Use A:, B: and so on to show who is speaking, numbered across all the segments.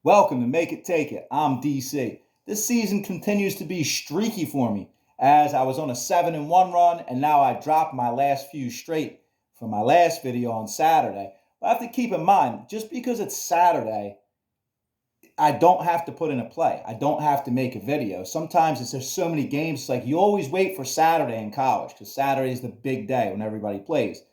A: Welcome to Make It Take It. I'm DC. This season continues to be streaky for me as I was on a 7-1 run and now I dropped my last few straight from my last video on Saturday. But I have to keep in mind, just because it's Saturday, I don't have to put in a play. I don't have to make a video. Sometimes there's so many games, it's like you always wait for Saturday in college because Saturday is the big day when everybody plays.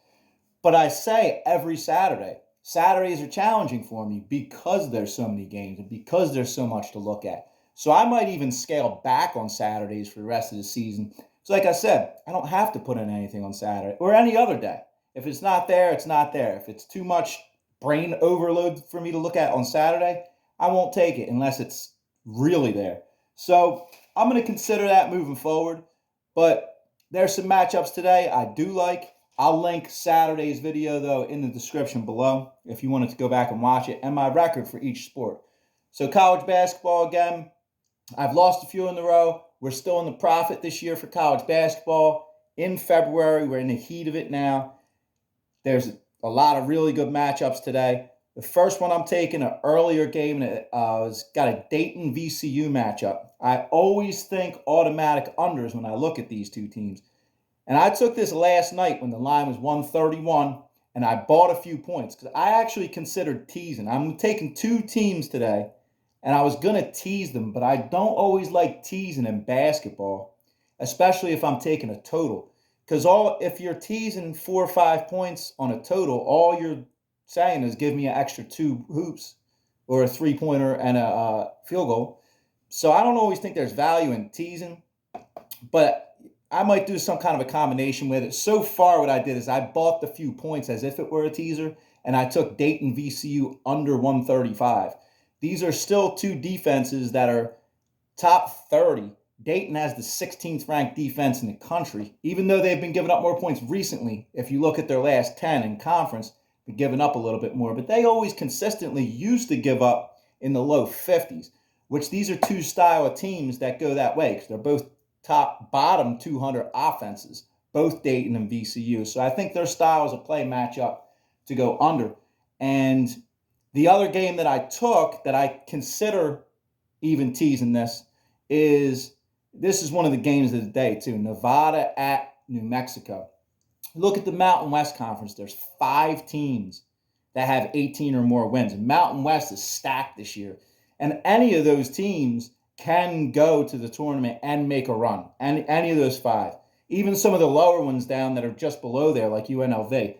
A: But I say every Saturday, Saturdays are challenging for me because there's so many games and because there's so much to look at. So I might even scale back on Saturdays for the rest of the season. So like I said, I don't have to put in anything on Saturday or any other day. If it's not there, it's not there. If it's too much brain overload for me to look at on Saturday, I won't take it unless it's really there. So I'm going to consider that moving forward. But there's some matchups today I do like. I'll link Saturday's video, though, in the description below if you wanted to go back and watch it, and my record for each sport. So college basketball, again, I've lost a few in a row. We're still in the profit this year for college basketball. In February, we're in the heat of it now. There's a lot of really good matchups today. The first one I'm taking, an earlier game, has got a Dayton VCU matchup. I always think automatic unders when I look at these two teams. And I took this last night when the line was 131, and I bought a few points because I actually considered teasing. I'm taking two teams today, and I was going to tease them, but I don't always like teasing in basketball, especially if I'm taking a total. Because if you're teasing 4 or 5 points on a total, all you're saying is give me an extra 2 hoops or a three-pointer and a field goal. So I don't always think there's value in teasing, but I might do some kind of a combination with it. So far, what I did is I bought the few points as if it were a teaser, and I took Dayton VCU under 135. These are still two defenses that are top 30. Dayton has the 16th ranked defense in the country, even though they've been giving up more points recently. If you look at their last 10 in conference, they've given up a little bit more, but they always consistently used to give up in the low 50s, which these are two style of teams that go that way because they're both bottom 200 offenses, both Dayton and VCU. So I think their styles of play match up to go under. And the other game that I took that I consider even teasing this is one of the games of the day too. Nevada at New Mexico. Look at the Mountain West Conference. There's 5 teams that have 18 or more wins. And Mountain West is stacked this year. And any of those teams can go to the tournament and make a run. And any of those 5. Even some of the lower ones down that are just below there, like UNLV.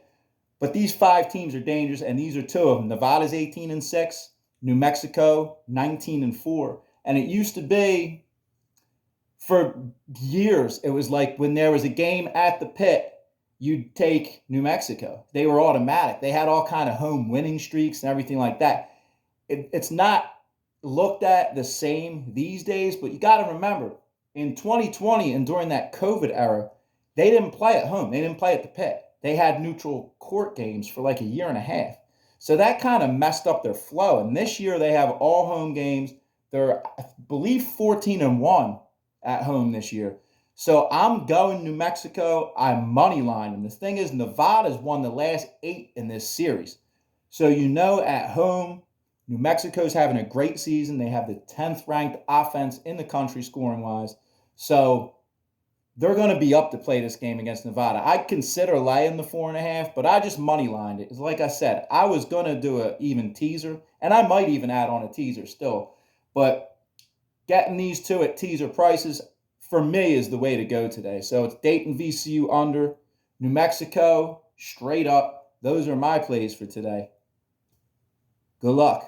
A: But these 5 teams are dangerous, and these are 2 of them. Nevada's 18-6, New Mexico 19-4. And it used to be, for years, it was like when there was a game at the pit, you'd take New Mexico. They were automatic. They had all kind of home winning streaks and everything like that. It's not looked at the same these days, but you got to remember, in 2020 and during that COVID era, they didn't play at home. They didn't play at the pit. They had neutral court games for like a year and a half. So that kind of messed up their flow. And this year they have all home games. They're, I believe, 14-1 at home this year. So I'm going New Mexico. I'm money line. And the thing is, Nevada's won the last 8 in this series. So at home, New Mexico's having a great season. They have the 10th ranked offense in the country scoring wise. So they're going to be up to play this game against Nevada. I consider laying the 4.5, but I just money lined it. It's like I said, I was going to do an even teaser, and I might even add on a teaser still. But getting these 2 at teaser prices, for me, is the way to go today. So it's Dayton VCU under, New Mexico straight up. Those are my plays for today. Good luck.